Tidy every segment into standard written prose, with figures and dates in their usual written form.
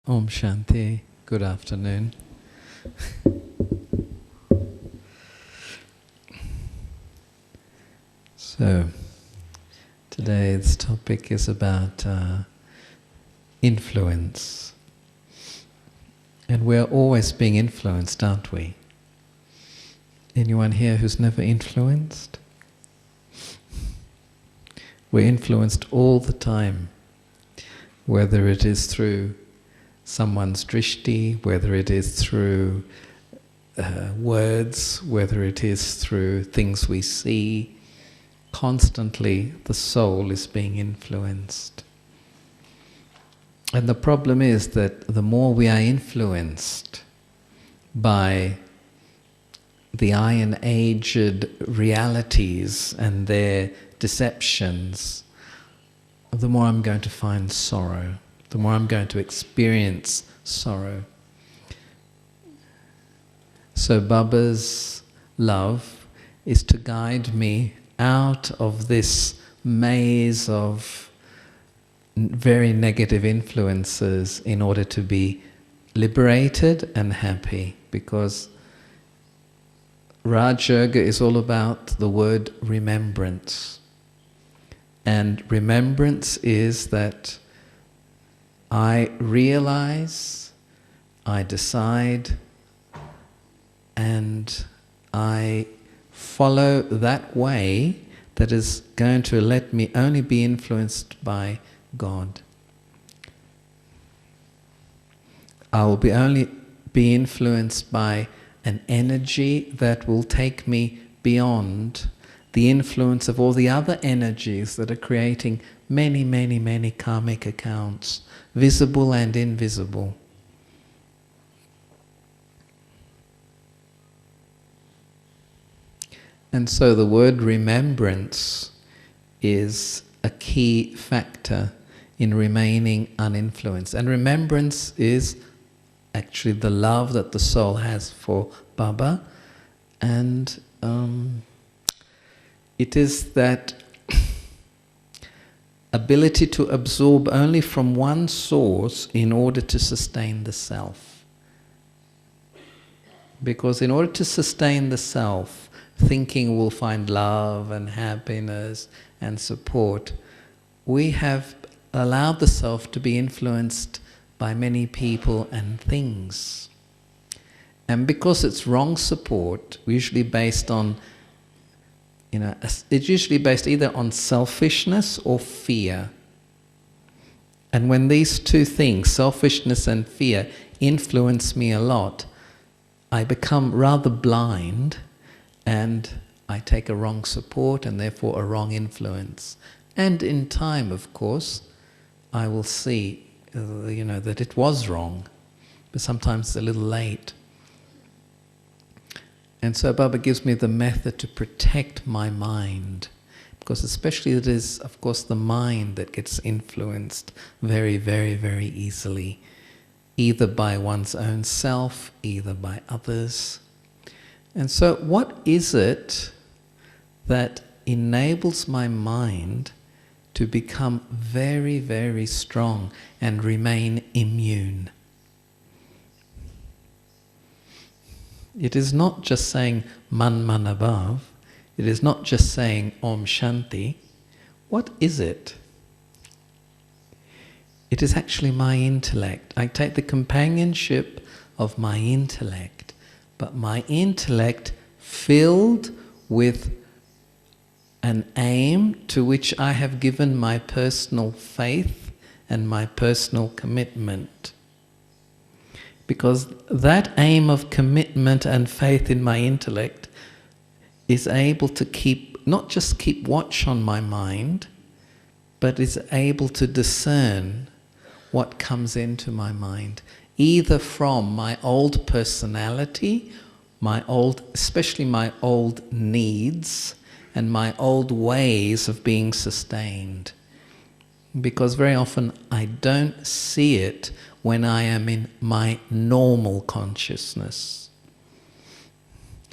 Om Shanti, good afternoon. So, today's topic is about influence. And we're always being influenced, aren't we? Anyone here who's never influenced? We're influenced all the time, whether it is through someone's drishti, whether it is through words, whether it is through things we see. Constantly the soul is being influenced. And the problem is that the more we are influenced by the iron-aged realities and their deceptions, the more I'm going to find sorrow, the more I'm going to experience sorrow. So Baba's love is to guide me out of this maze of very negative influences in order to be liberated and happy, because Raj Yoga is all about the word remembrance. And remembrance is that I realize, I decide, and I follow that way that is going to let me only be influenced by God. I will only be influenced by an energy that will take me beyond the influence of all the other energies that are creating many, many, many karmic accounts, visible and invisible. And so the word remembrance is a key factor in remaining uninfluenced. And remembrance is actually the love that the soul has for Baba, and it is that ability to absorb only from one source in order to sustain the self. Because in order to sustain the self, thinking we'll find love and happiness and support, we have allowed the self to be influenced by many people and things. And because it's wrong support, usually based on, it's usually based either on selfishness or fear. And when these two things, selfishness and fear, influence me a lot, I become rather blind and I take a wrong support and therefore a wrong influence. And in time, of course, I will see that it was wrong, but sometimes it's a little late. And so Baba gives me the method to protect my mind, because especially it is, of course, the mind that gets influenced very, very, very easily, either by one's own self, either by others. And so what is it that enables my mind to become very, very strong and remain immune? It is not just saying man man above, it is not just saying Om Shanti. What is it? It is actually my intellect. I take the companionship of my intellect, but my intellect filled with an aim to which I have given my personal faith and my personal commitment. Because that aim of commitment and faith in my intellect is able to not just keep watch on my mind, but is able to discern what comes into my mind, either from my old personality, especially my old needs, and my old ways of being sustained. Because very often I don't see it when I am in my normal consciousness.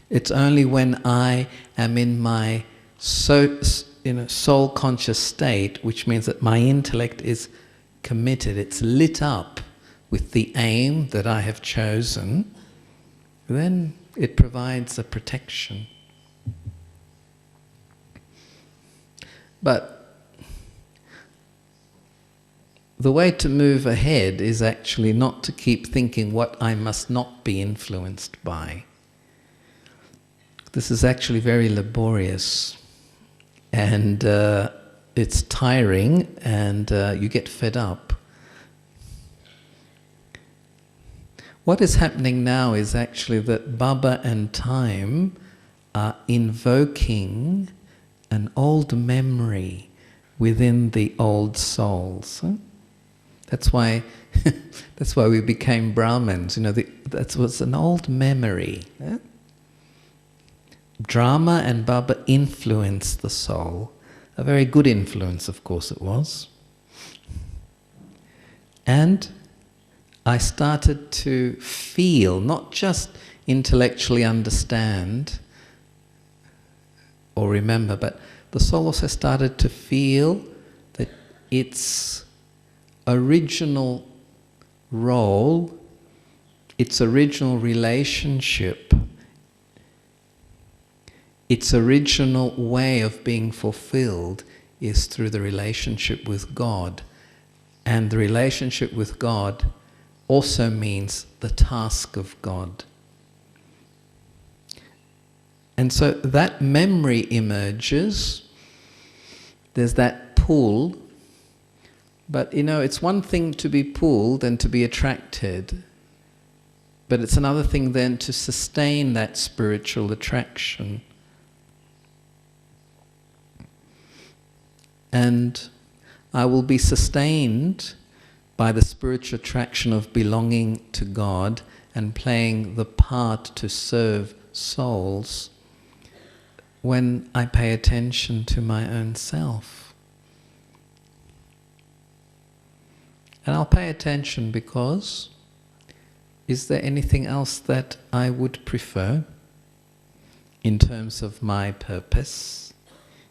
It's only when I am in my soul conscious state, which means that my intellect is committed, it's lit up with the aim that I have chosen, then it provides a protection. But the way to move ahead is actually not to keep thinking what I must not be influenced by. This is actually very laborious, and it's tiring, and you get fed up. What is happening now is actually that Baba and time are invoking an old memory within the old souls. That's why we became Brahmins. That was an old memory. Drama and Baba influenced the soul. A very good influence, of course it was. And I started to feel, not just intellectually understand or remember, but the soul also started to feel that its original role, its original relationship, its original way of being fulfilled is through the relationship with God. And the relationship with God also means the task of God. And so that memory emerges, there's that pull, but it's one thing to be pulled and to be attracted, but it's another thing then to sustain that spiritual attraction. And I will be sustained by the spiritual attraction of belonging to God and playing the part to serve souls when I pay attention to my own self. And I'll pay attention because, is there anything else that I would prefer in terms of my purpose,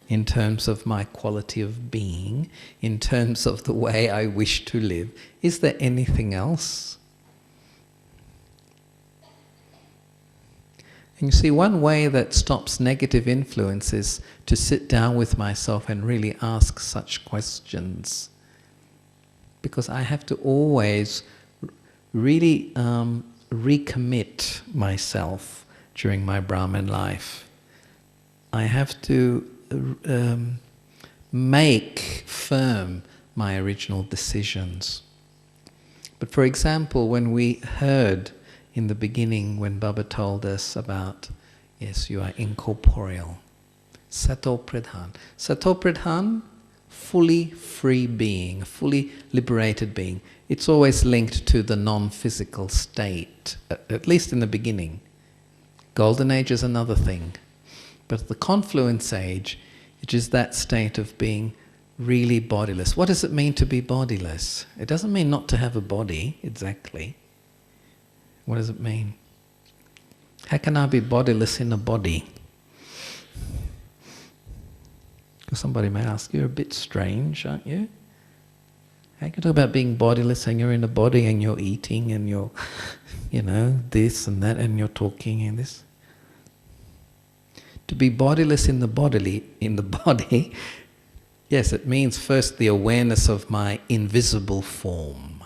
in terms of my quality of being, in terms of the way I wish to live? Is there anything else? And you see, one way that stops negative influence is to sit down with myself and really ask such questions. Because I have to always really recommit myself during my Brahmin life. I have to make firm my original decisions. But for example, when we heard in the beginning, when Baba told us about, yes, you are incorporeal. Sato Pradhan. Sato Pradhan, fully free being, fully liberated being. It's always linked to the non-physical state, at least in the beginning. Golden Age is another thing. But the confluence age, it is that state of being really bodiless. What does it mean to be bodiless? It doesn't mean not to have a body, exactly. What does it mean? How can I be bodiless in a body? Because somebody may ask, you're a bit strange, aren't you? How can you talk about being bodiless and you're in a body and you're eating and you're, this and that and you're talking and this? To be bodiless in the body, yes, it means first the awareness of my invisible form.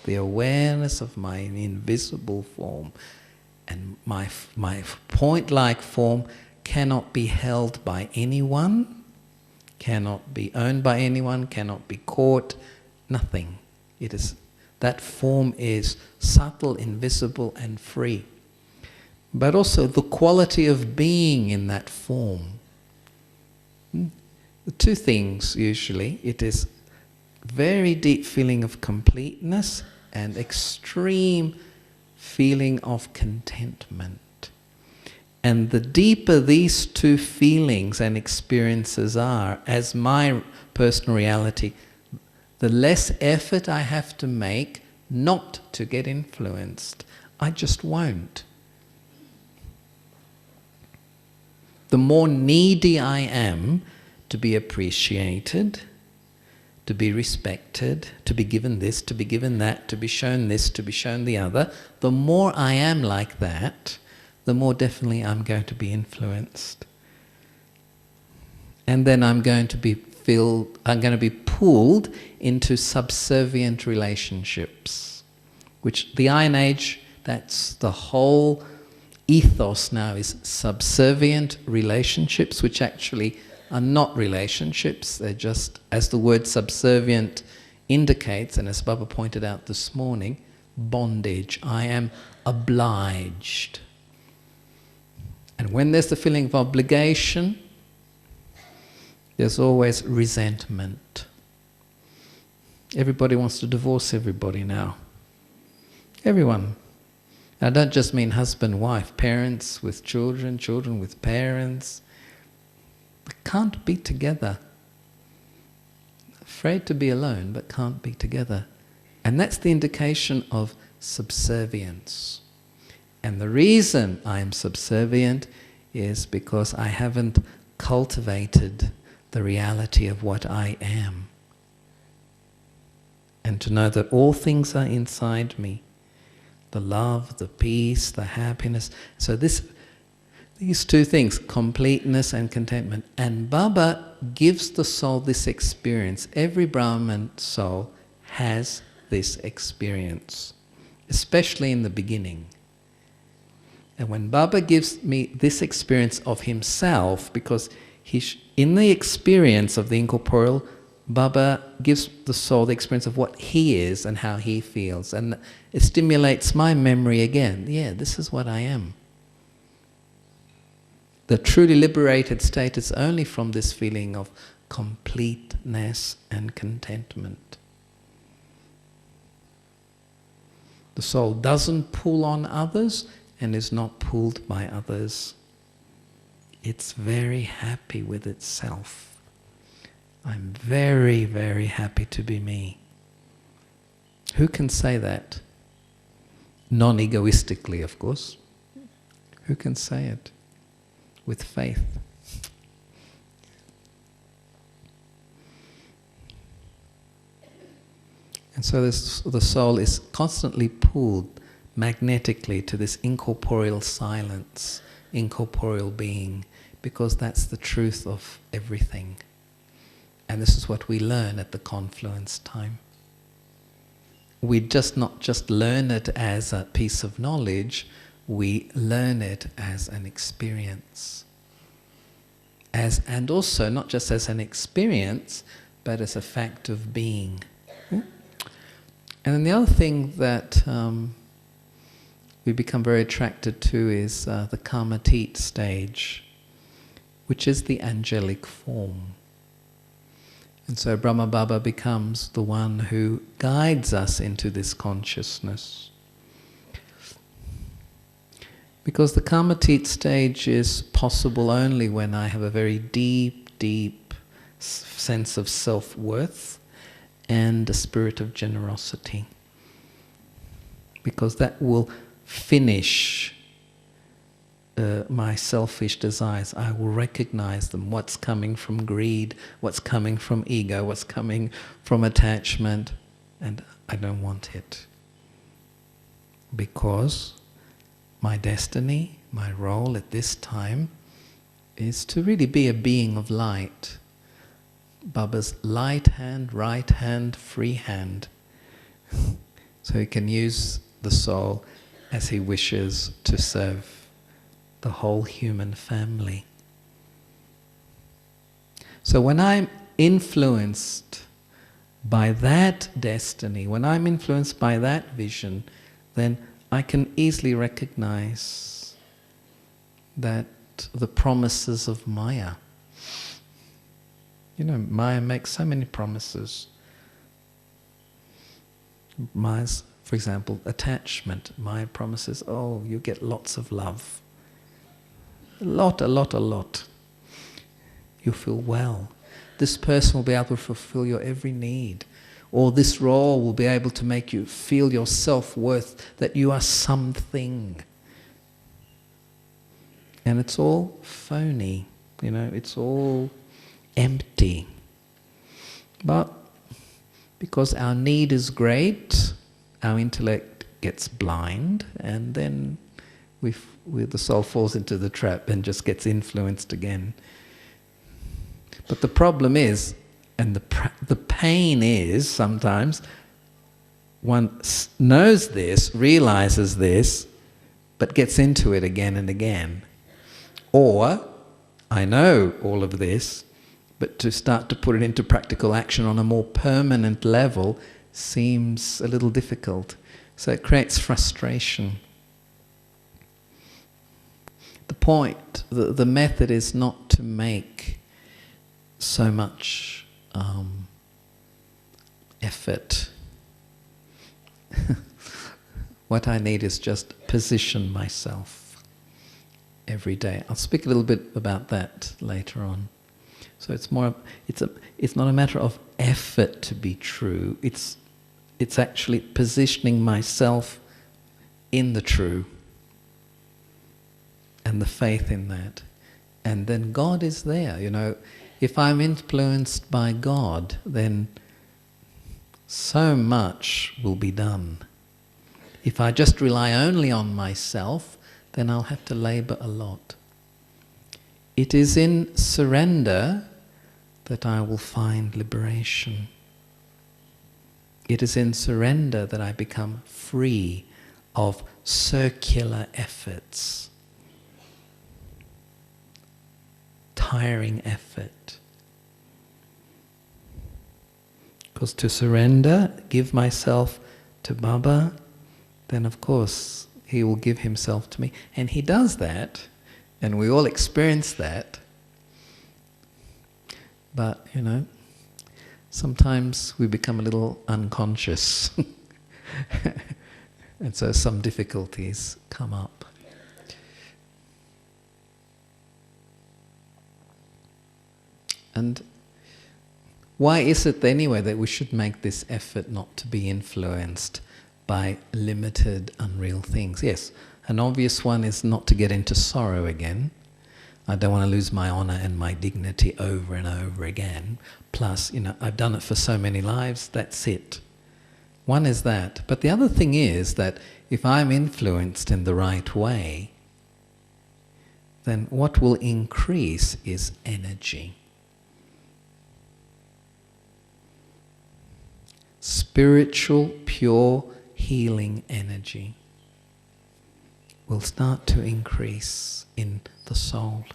The awareness of my invisible form. And my point-like form cannot be held by anyone, cannot be owned by anyone, cannot be caught, nothing. That form is subtle, invisible and free. But also the quality of being in that form. The two things usually, it is very deep feeling of completeness and extreme feeling of contentment. And the deeper these two feelings and experiences are, as my personal reality, the less effort I have to make not to get influenced. I just won't. The more needy I am to be appreciated, to be respected, to be given this, to be given that, to be shown this, to be shown the other, the more I am like that, the more definitely I'm going to be influenced. And then I'm going to be pulled into subservient relationships, which the Iron Age, that's the whole ethos now, is subservient relationships, which actually are not relationships. They're just, as the word subservient indicates, and as Baba pointed out this morning, bondage. I am obliged. And when there's the feeling of obligation, there's always resentment. Everybody wants to divorce everybody now. Everyone. I don't just mean husband, wife, parents with children, children with parents. They can't be together. Afraid to be alone, but can't be together. And that's the indication of subservience. And the reason I am subservient is because I haven't cultivated the reality of what I am. And to know that all things are inside me. The love, the peace, the happiness. So these two things, completeness and contentment. And Baba gives the soul this experience. Every Brahman soul has this experience, especially in the beginning. And when Baba gives me this experience of himself, because in the experience of the incorporeal, Baba gives the soul the experience of what he is and how he feels. And it stimulates my memory again. Yeah, this is what I am. The truly liberated state is only from this feeling of completeness and contentment. The soul doesn't pull on others and is not pulled by others. It's very happy with itself. I'm very, very happy to be me. Who can say that? Non-egoistically, of course. Who can say it? With faith. And so the soul is constantly pulled magnetically to this incorporeal silence, incorporeal being, because that's the truth of everything. And this is what we learn at the confluence time. We not just learn it as a piece of knowledge, we learn it as an experience. And also not just as an experience, but as a fact of being. And then the other thing that we become very attracted to is the Kamatit stage, which is the angelic form. And so Brahma Baba becomes the one who guides us into this consciousness. Because the Kamatit stage is possible only when I have a very deep, deep sense of self-worth and a spirit of generosity. Because that will finish my selfish desires. I will recognize them, what's coming from greed, what's coming from ego, what's coming from attachment, and I don't want it. Because my destiny, my role at this time is to really be a being of light. Baba's light hand, right hand, free hand. So he can use the soul as he wishes to serve the whole human family. So when I'm influenced by that destiny, when I'm influenced by that vision, then I can easily recognize that the promises of Maya. You know, Maya makes so many promises. Maya's, for example, attachment. Maya promises, oh, you get lots of love. A lot. You feel well. This person will be able to fulfill your every need. Or this role will be able to make you feel your self-worth, that you are something. And it's all phony, you know, it's all empty. But Because our need is great, our intellect gets blind, and then the soul falls into the trap and just gets influenced again. But the problem is, and the pain is sometimes, one knows this, realizes this, but gets into it again and again. Or, I know all of this, but to start to put it into practical action on a more permanent level seems a little difficult. So it creates frustration. The point, the method is not to make so much effort. What I need is just position myself every day. I'll speak a little bit about that later on. So it's not a matter of effort to be true. It's actually positioning myself in the true and the faith in that. And then God is there, you know. If I'm influenced by God, then so much will be done. If I just rely only on myself, then I'll have to labor a lot. It is in surrender that I will find liberation. It is in surrender that I become free of circular efforts, tiring effort. Because to surrender, give myself to Baba, then of course he will give himself to me. And he does that, and we all experience that. But, you know, sometimes we become a little unconscious. And so some difficulties come up. And why is it anyway that we should make this effort not to be influenced by limited, unreal things? Yes, an obvious one is not to get into sorrow again. I don't want to lose my honor and my dignity over and over again. Plus, you know, I've done it for so many lives, that's it. One is that. But the other thing is that if I'm influenced in the right way, then what will increase is energy. Spiritual, pure, healing energy will start to increase in the soul.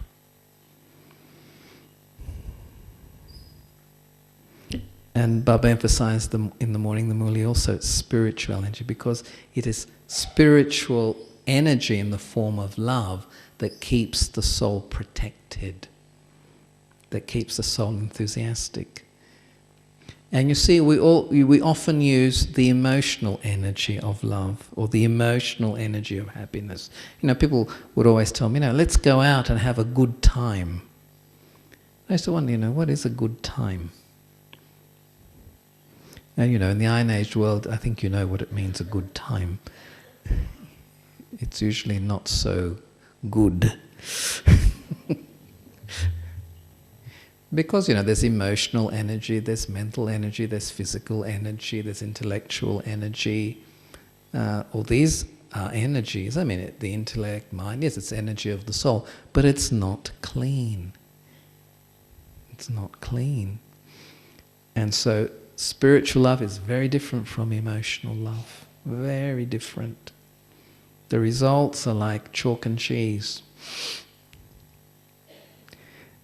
And Baba emphasized in the morning, the Murli also, spiritual energy, because it is spiritual energy in the form of love that keeps the soul protected, that keeps the soul enthusiastic. And you see, we often use the emotional energy of love or the emotional energy of happiness. You know, people would always tell me, you know, let's go out and have a good time. I used to wonder, you know, what is a good time? And, you know, in the Iron Age world, I think you know what it means, a good time. It's usually not so good. Because, you know, there's emotional energy, there's mental energy, there's physical energy, there's intellectual energy. All these are energies. I mean, the intellect, mind, yes, it's energy of the soul, but it's not clean. It's not clean. And so spiritual love is very different from emotional love. Very different. The results are like chalk and cheese.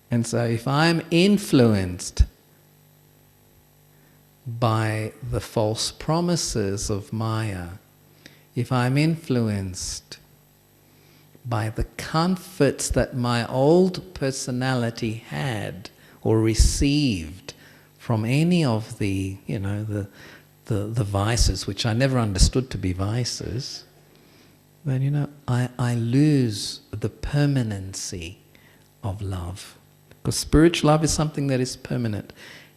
And so if I'm influenced by the false promises of Maya, if I'm influenced by the comforts that my old personality had or received from any of the, you know, the vices, which I never understood to be vices, then, you know, I lose the permanency of love. Because spiritual love is something that is permanent,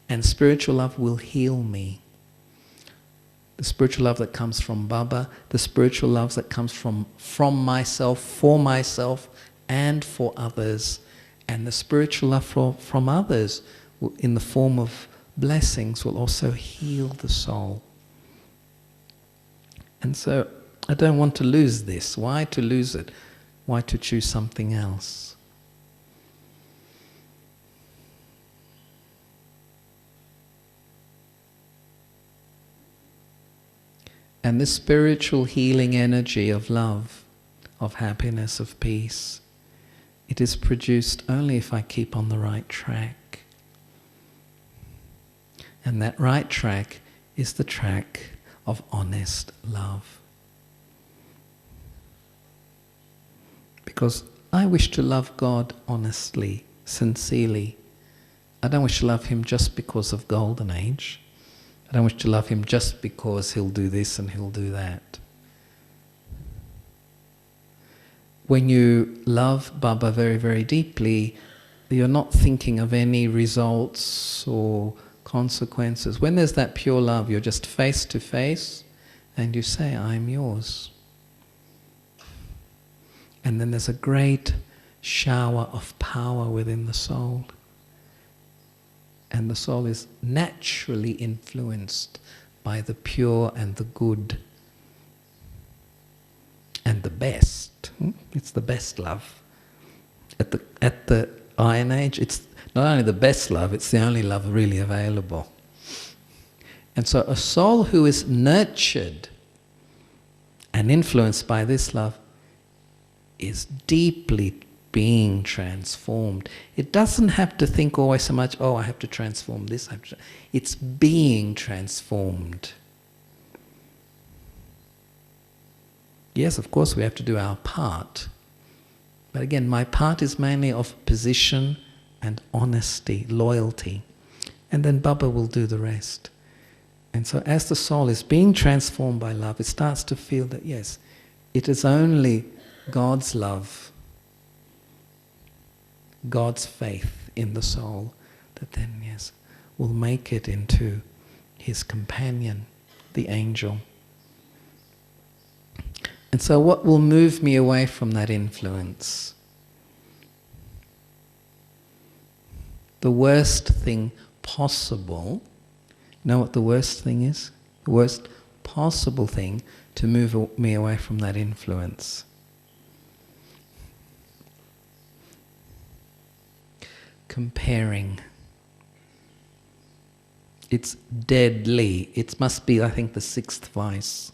and spiritual love will heal me. The spiritual love that comes from Baba, the spiritual love that comes from myself, for myself, and for others, and the spiritual love from others in the form of blessings will also heal the soul. And so I don't want to lose this. Why to lose it? Why to choose something else? And this spiritual healing energy of love, of happiness, of peace, it is produced only if I keep on the right track. And that right track is the track of honest love. Because I wish to love God honestly, sincerely. I don't wish to love Him just because of Golden Age. I don't wish to love Him just because He'll do this and He'll do that. When you love Baba very, very deeply, you're not thinking of any results or consequences. When there's that pure love, you're just face to face and you say, I'm yours. And then there's a great shower of power within the soul. And the soul is naturally influenced by the pure and the good and the best. It's the best love. At the Iron Age, it's not only the best love, it's the only love really available. And so a soul who is nurtured and influenced by this love is deeply being transformed. It doesn't have to think always so much, oh, I have to transform this. It's being transformed. Yes, of course, we have to do our part. But again, my part is mainly of position and honesty, loyalty. And then Baba will do the rest. And so as the soul is being transformed by love, it starts to feel that, yes, it is only God's love, God's faith in the soul, that then, yes, will make it into His companion, the angel. And so what will move me away from that influence? The worst thing possible, you know what the worst thing is? The worst possible thing to move me away from that influence. Comparing. It's deadly. It must be, I think, the sixth vice.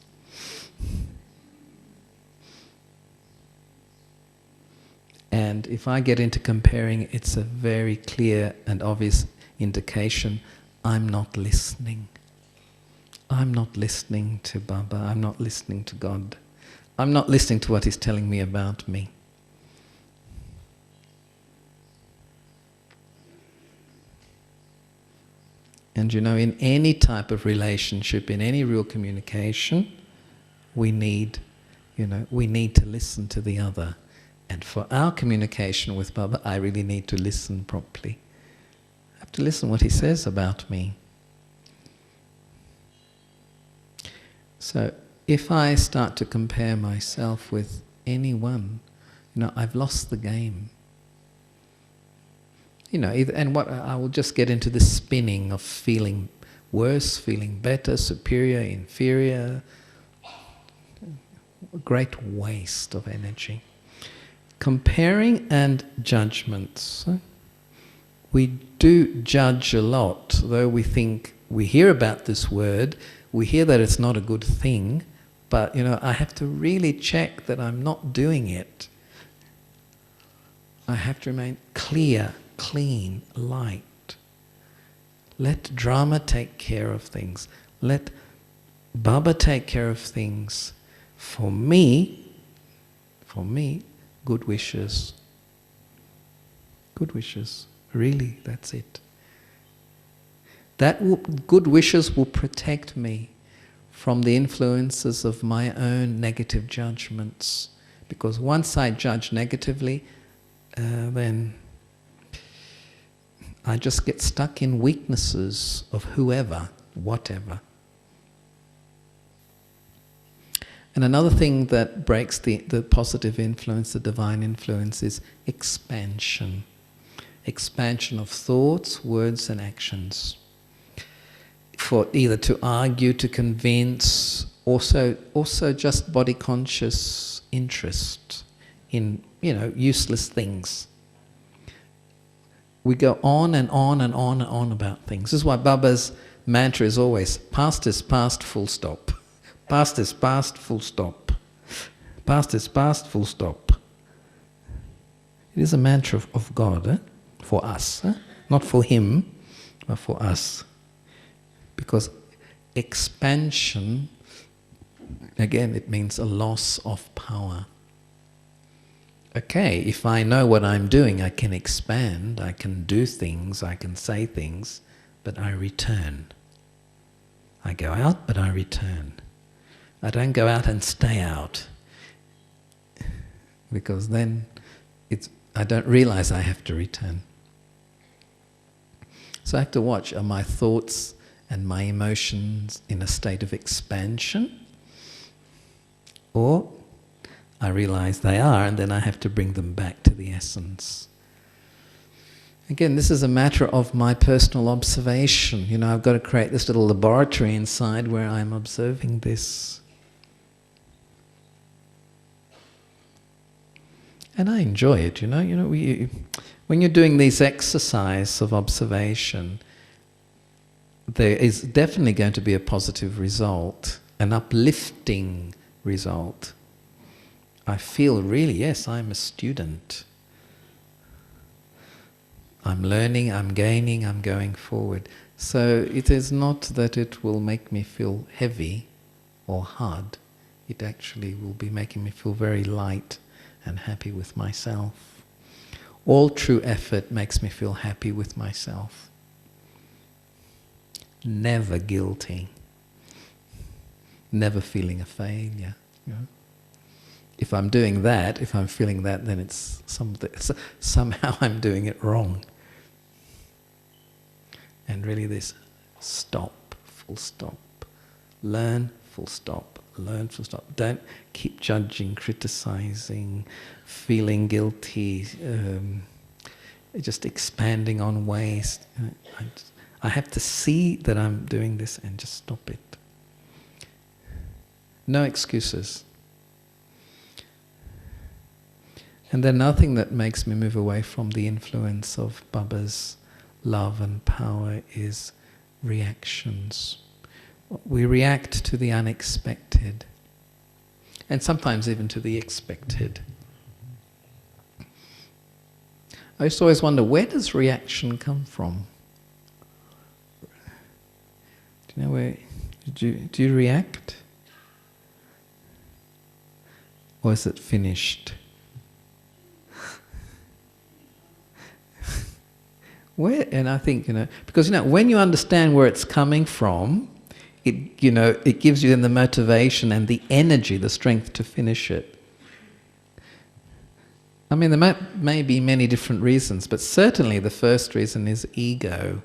And if I get into comparing, it's a very clear and obvious indication I'm not listening. I'm not listening to Baba. I'm not listening to God. I'm not listening to what He's telling me about me. And you know, in any type of relationship, in any real communication, we need to listen to the other. And for our communication with Baba, I really need to listen properly. I have to listen what He says about me. So if I start to compare myself with anyone, I've lost the game. I will just get into this spinning of feeling worse, feeling better, superior, inferior. A great waste of energy. Comparing and judgments. We do judge a lot, though we hear about this word, we hear that it's not a good thing, but I have to really check that I'm not doing it. I have to remain clear, clean, light. Let drama take care of things. Let Baba take care of things. For me, good wishes. Good wishes. Really, that's it. Good wishes will protect me from the influences of my own negative judgments. Because once I judge negatively, then I just get stuck in weaknesses of whoever, whatever. And another thing that breaks the positive influence, the divine influence, is expansion. Expansion of thoughts, words and actions. for either to argue, to convince, also just body conscious interest in, useless things. We go on and on and on and on about things. This is why Baba's mantra is always, past is past, full stop. Past is past, full stop. Past is past, full stop. It is a mantra of God, for us. Not for him, but for us. Because expansion, again, it means a loss of power. Okay, if I know what I'm doing, I can expand, I can do things, I can say things, but I return. I go out, but I return. I don't go out and stay out, because then I don't realize I have to return. So I have to watch, are my thoughts and my emotions in a state of expansion? Or I realize they are, and then I have to bring them back to the essence. Again, this is a matter of my personal observation. I've got to create this little laboratory inside where I'm observing this. And I enjoy it, when you're doing these exercises of observation, there is definitely going to be a positive result, an uplifting result. I feel really, yes, I'm a student. I'm learning, I'm gaining, I'm going forward. So it is not that it will make me feel heavy or hard. It actually will be making me feel very light and happy with myself. All true effort makes me feel happy with myself. Never guilty. Never feeling a failure. If I'm doing that, if I'm feeling that, then it's somehow I'm doing it wrong. And really this stop, full stop. Learn, full stop. Learn, full stop. Don't keep judging, criticizing, feeling guilty, just expanding on ways. I have to see that I'm doing this and just stop it. No excuses. And then nothing that makes me move away from the influence of Baba's love and power is reactions. We react to the unexpected, and sometimes even to the expected. I used to always wonder, where does reaction come from? Do you know where? Do you react? Or is it finished? And I think, because when you understand where it's coming from, it gives you then the motivation and the energy, the strength to finish it. I mean, there may be many different reasons, but certainly the first reason is ego.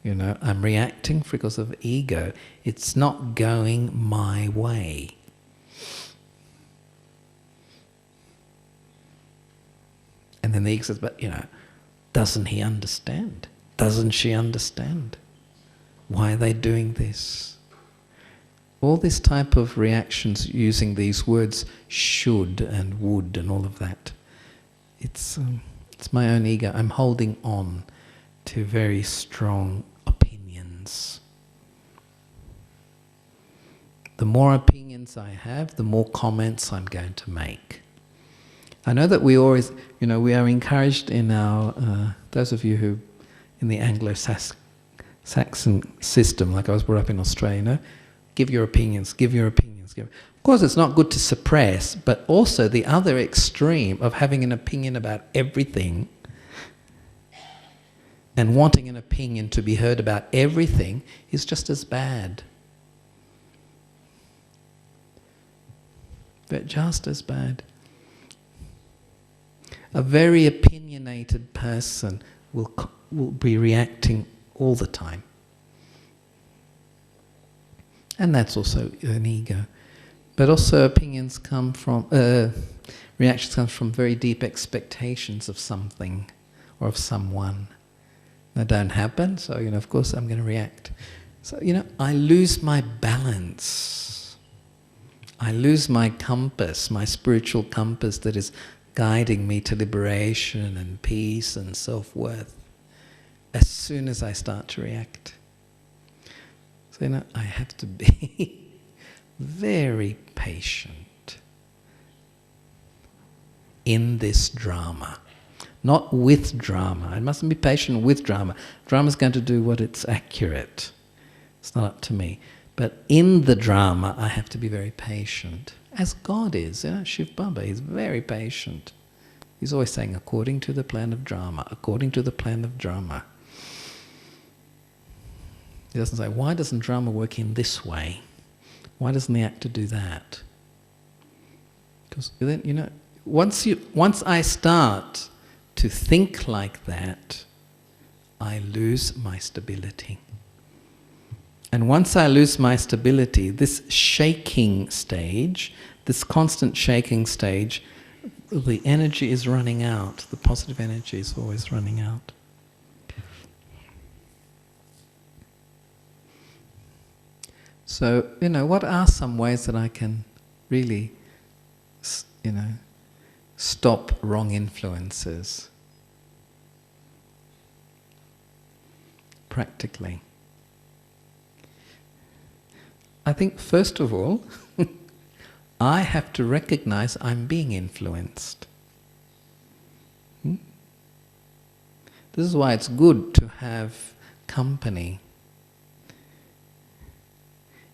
I'm reacting because of ego. It's not going my way. And then the ego says, but, doesn't he understand? Doesn't she understand? Why are they doing this? All this type of reactions using these words, should and would and all of that. It's my own ego. I'm holding on to very strong opinions. The more opinions I have, the more comments I'm going to make. I know that we always, we are encouraged in our, those of you who, in the Anglo-Saxon system, like I was brought up in Australia, give your opinions, give your opinions. Of course, it's not good to suppress, but also the other extreme of having an opinion about everything and wanting an opinion to be heard about everything is just as bad. But just as bad. A very opinionated person will be reacting all the time. And that's also an ego. But also opinions come from, reactions come from very deep expectations of something or of someone. That don't happen, so of course I'm going to react. So, I lose my balance. I lose my compass, my spiritual compass that is guiding me to liberation and peace and self-worth as soon as I start to react. So, I have to be very patient in this drama. Not with drama. I mustn't be patient with drama. Drama's going to do what it's accurate. It's not up to me. But in the drama, I have to be very patient. As God is, Shiv Baba, He's very patient. He's always saying, according to the plan of drama, according to the plan of drama. He doesn't say, why doesn't drama work in this way? Why doesn't the actor do that? Because then, once I start to think like that, I lose my stability. And once I lose my stability, this shaking stage, this constant shaking stage, the energy is running out. The positive energy is always running out. So, what are some ways that I can really, stop wrong influences? Practically. I think, first of all, I have to recognize I'm being influenced. This is why it's good to have company.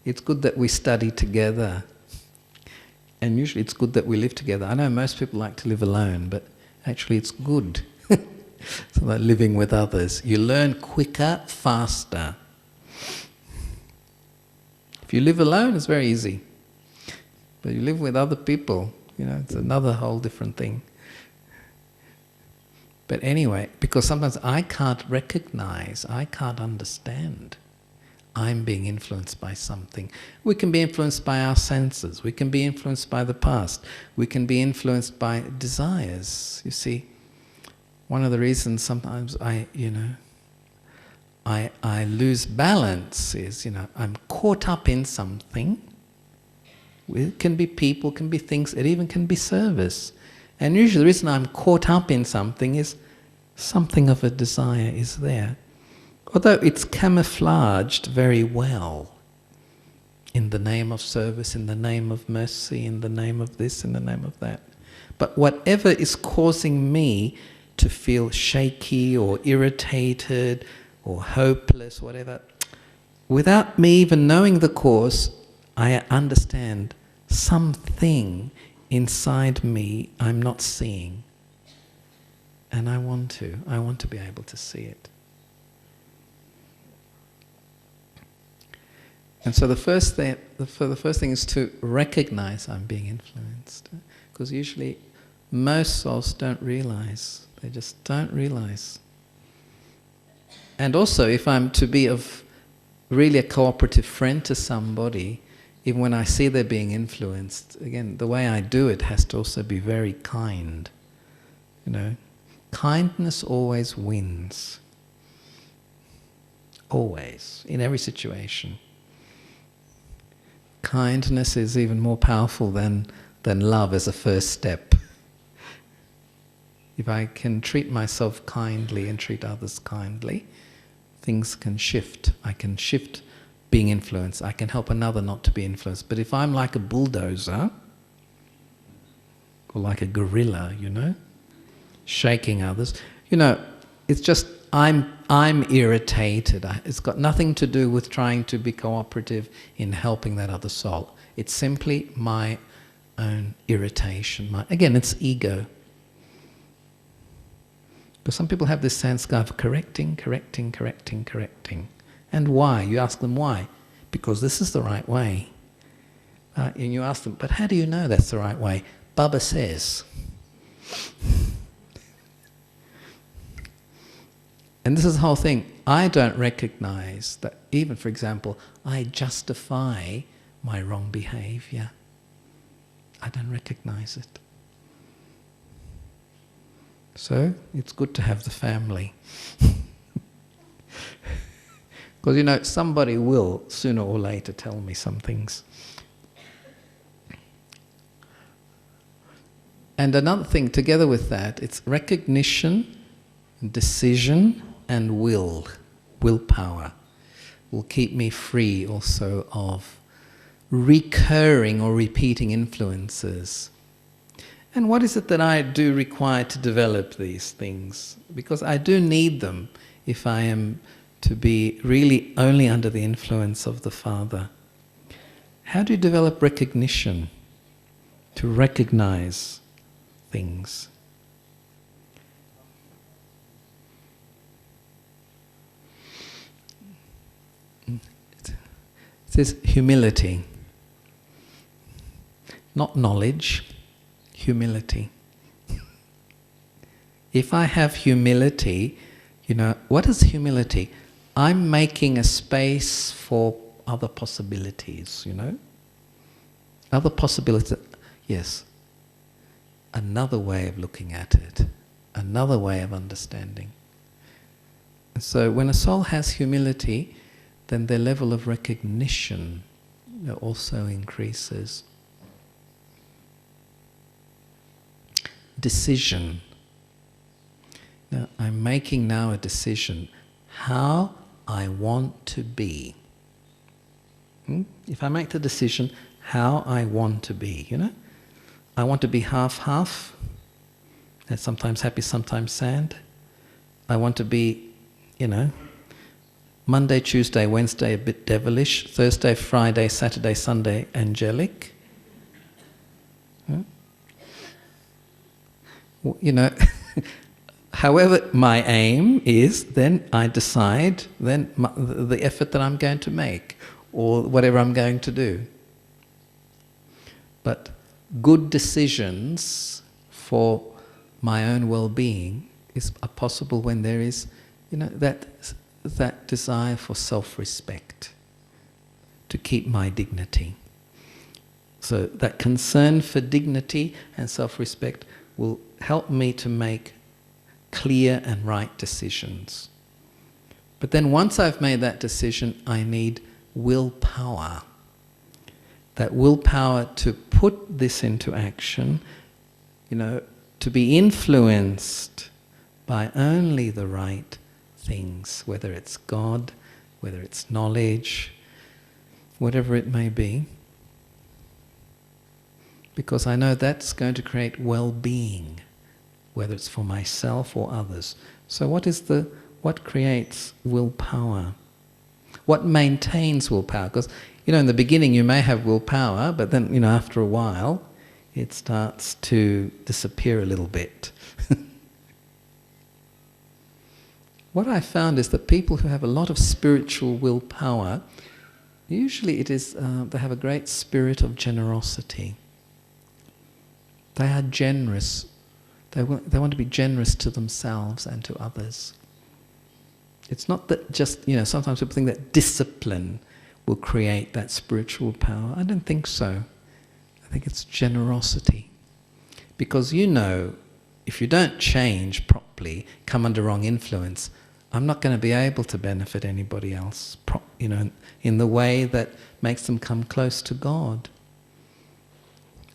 It's good that we study together. And usually it's good that we live together. I know most people like to live alone, but actually it's good. So like living with others. You learn quicker, faster. If you live alone, it's very easy. But you live with other people, it's another whole different thing. But anyway, because sometimes I can't recognize, I can't understand I'm being influenced by something. We can be influenced by our senses. We can be influenced by the past. We can be influenced by desires. You see, one of the reasons sometimes I lose balance is, I'm caught up in something. It can be people, can be things, it even can be service. And usually the reason I'm caught up in something is something of a desire is there. Although it's camouflaged very well in the name of service, in the name of mercy, in the name of this, in the name of that. But whatever is causing me to feel shaky or irritated or hopeless, whatever, without me even knowing the cause, I understand something inside me I'm not seeing. And I want to be able to see it. And so the first thing is to recognize I'm being influenced. Because usually most souls don't realize. They just don't realize. And also, if I'm to be of really a cooperative friend to somebody, even when I see they're being influenced, again, the way I do it has to also be very kind. Kindness always wins. Always, in every situation. Kindness is even more powerful than love as a first step. If I can treat myself kindly and treat others kindly, things can shift. I can shift being influenced. I can help another not to be influenced. But if I'm like a bulldozer, or like a gorilla, shaking others, it's just I'm irritated. It's got nothing to do with trying to be cooperative in helping that other soul. It's simply my own irritation. Again, it's ego. Because some people have this sense of correcting. And why? You ask them why. Because this is the right way. And you ask them, but how do you know that's the right way? Baba says. And this is the whole thing. I don't recognize that even, for example, I justify my wrong behavior. I don't recognize it. So, it's good to have the family. Because, somebody will, sooner or later, tell me some things. And another thing, together with that, it's recognition, decision, and willpower will keep me free also of recurring or repeating influences. And what is it that I do require to develop these things? Because I do need them if I am to be really only under the influence of the Father. How do you develop recognition? To recognize things. It says humility. Not knowledge, humility. If I have humility, what is humility? I'm making a space for other possibilities, Other possibilities, yes. Another way of looking at it, another way of understanding. So when a soul has humility, then their level of recognition also increases. Decision. Now, I'm making now a decision how I want to be. If I make the decision how I want to be, I want to be half-half, that's sometimes happy, sometimes sad. I want to be, Monday, Tuesday, Wednesday a bit devilish, Thursday, Friday, Saturday, Sunday angelic. However my aim is, then I decide then the effort that I'm going to make or whatever I'm going to do. But good decisions for my own well-being are possible when there is, that desire for self-respect, to keep my dignity. So that concern for dignity and self-respect will help me to make clear and right decisions. But then once I've made that decision, I need willpower. That willpower to put this into action, to be influenced by only the right things, whether it's God, whether it's knowledge, whatever it may be. Because I know that's going to create well-being, whether it's for myself or others. So what creates willpower? What maintains willpower? Because, in the beginning you may have willpower, but then, after a while, it starts to disappear a little bit. What I found is that people who have a lot of spiritual willpower, usually it is, they have a great spirit of generosity. They are generous. They want to be generous to themselves and to others. It's not that just, sometimes people think that discipline will create that spiritual power. I don't think so. I think it's generosity. Because if you don't change properly, come under wrong influence, I'm not going to be able to benefit anybody else, in the way that makes them come close to God.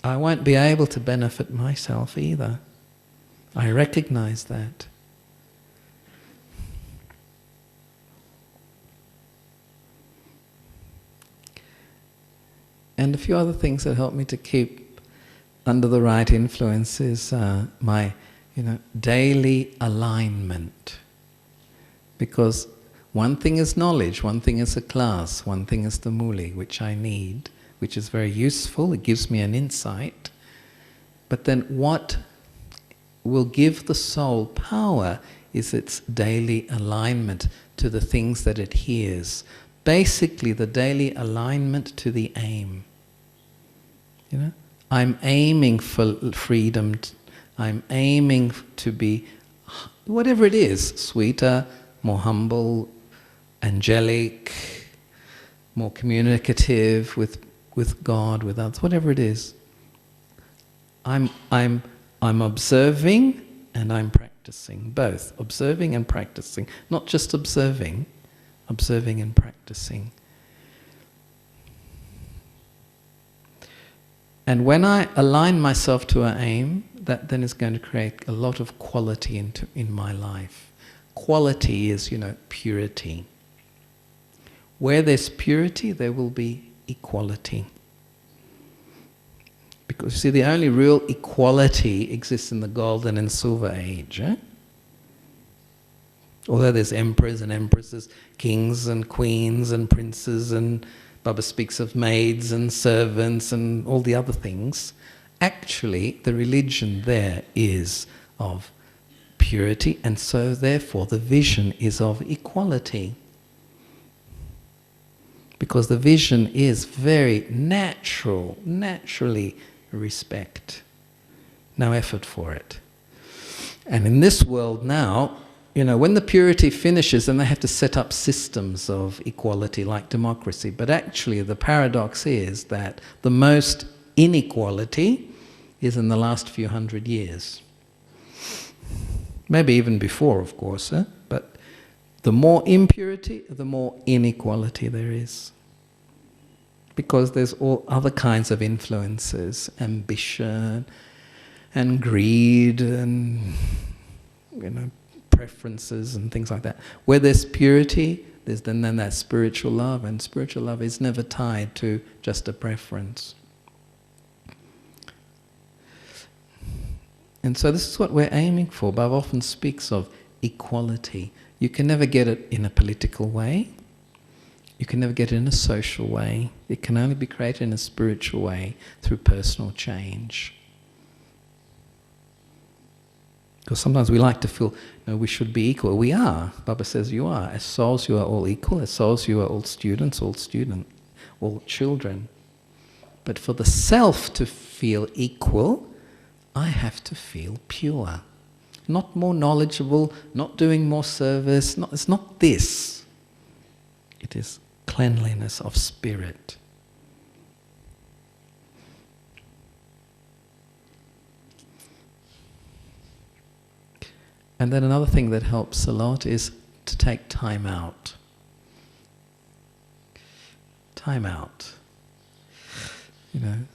I won't be able to benefit myself either. I recognize that. And a few other things that help me to keep under the right influences, my daily alignment. Because one thing is knowledge, one thing is a class, one thing is the muli, which I need, which is very useful, it gives me an insight. But then what will give the soul power is its daily alignment to the things that it hears. Basically, the daily alignment to the aim. I'm aiming for freedom, I'm aiming to be, whatever it is, sweeter, more humble, angelic, more communicative with God, with others, whatever it is. I'm observing and I'm practicing, both observing and practicing, not just observing. observing and practicing. And when I align myself to an aim, that then is going to create a lot of quality in my life. Quality is, purity. Where there's purity, there will be equality. Because you see, the only real equality exists in the golden and silver age. Although there's emperors and empresses, kings and queens and princes, and Baba speaks of maids and servants and all the other things, actually the religion there is of purity, and so therefore the vision is of equality. Because the vision is very naturally respect. No effort for it. And in this world now, when the purity finishes, then they have to set up systems of equality like democracy. But actually the paradox is that the most inequality is in the last few hundred years. Maybe even before, of course, but the more impurity, the more inequality there is. Because there's all other kinds of influences, ambition and greed and preferences and things like that. Where there's purity, there's then that spiritual love, and spiritual love is never tied to just a preference. And so this is what we're aiming for. Baba often speaks of equality. You can never get it in a political way. You can never get it in a social way. It can only be created in a spiritual way through personal change. Because sometimes we like to feel, we should be equal. We are. Baba says you are. As souls you are all equal. As souls you are all students, all children. But for the self to feel equal, I have to feel pure. Not more knowledgeable, not doing more service. It's not this. It is cleanliness of spirit. And then another thing that helps a lot is to take time out. Time out.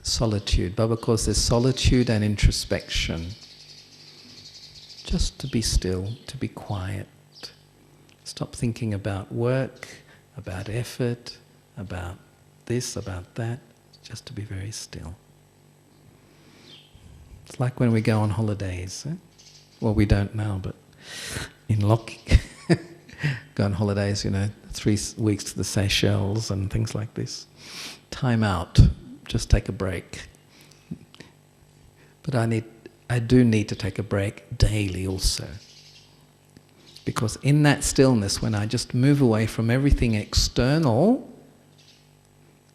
Solitude. Baba calls this solitude and introspection. Just to be still, to be quiet. Stop thinking about work, about effort, about this, about that. Just to be very still. It's like when we go on holidays. Well, we don't now, but in Lockie, go on holidays, 3 weeks to the Seychelles and things like this. Time out. Just take a break. But I do need to take a break daily also. Because in that stillness, when I just move away from everything external,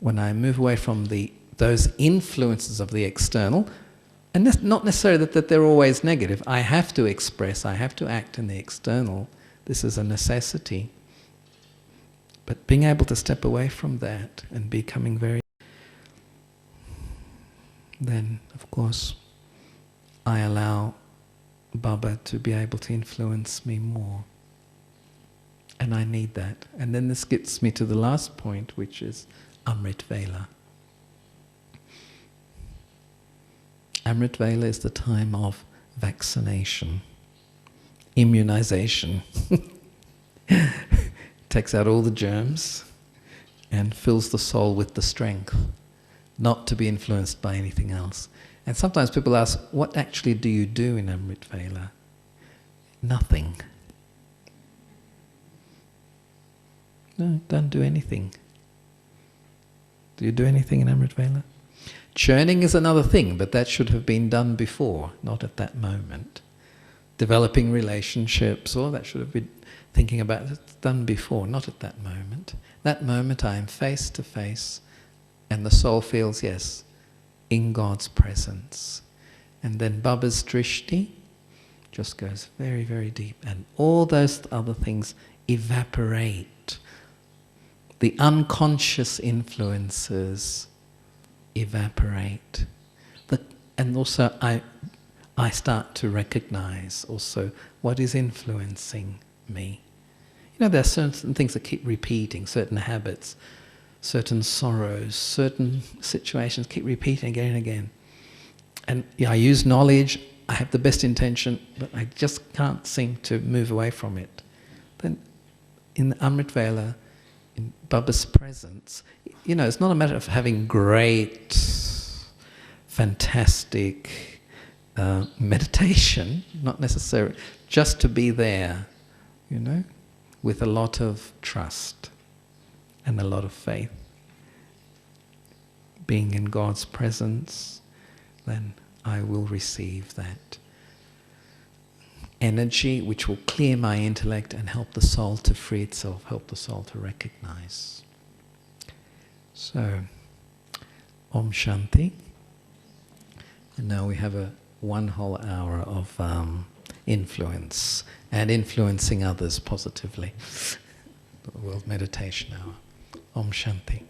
when I move away from those influences of the external, and that's not necessarily that they're always negative. I have to express, I have to act in the external. This is a necessity. But being able to step away from that and becoming very... Then, of course, I allow Baba to be able to influence me more. And I need that. And then this gets me to the last point, which is Amrit Vela. Amrit Vela is the time of vaccination, immunization. Takes out all the germs and fills the soul with the strength, not to be influenced by anything else. And sometimes people ask, what actually do you do in Amrit Vela? Nothing. No, don't do anything. Do you do anything in Amrit Vela? Churning is another thing, but that should have been done before, not at that moment. Developing relationships, all that should have been thinking about it, done before, not at that moment. That moment I am face to face, and the soul feels, yes, in God's presence. And then Baba's drishti just goes very, very deep, and all those other things evaporate. The unconscious influences evaporate. And also I start to recognize also what is influencing me. there are certain things that keep repeating, certain habits, certain sorrows, certain situations keep repeating again and again. And I use knowledge, I have the best intention, but I just can't seem to move away from it. Then in the Amrit Vela, in Baba's presence, it's not a matter of having great, fantastic meditation, not necessarily, just to be there, with a lot of trust and a lot of faith. Being in God's presence, then I will receive that energy which will clear my intellect and help the soul to free itself, help the soul to recognize. So, Om Shanti. And now we have one whole hour of influence and influencing others positively. The World Meditation Hour. Om Shanti.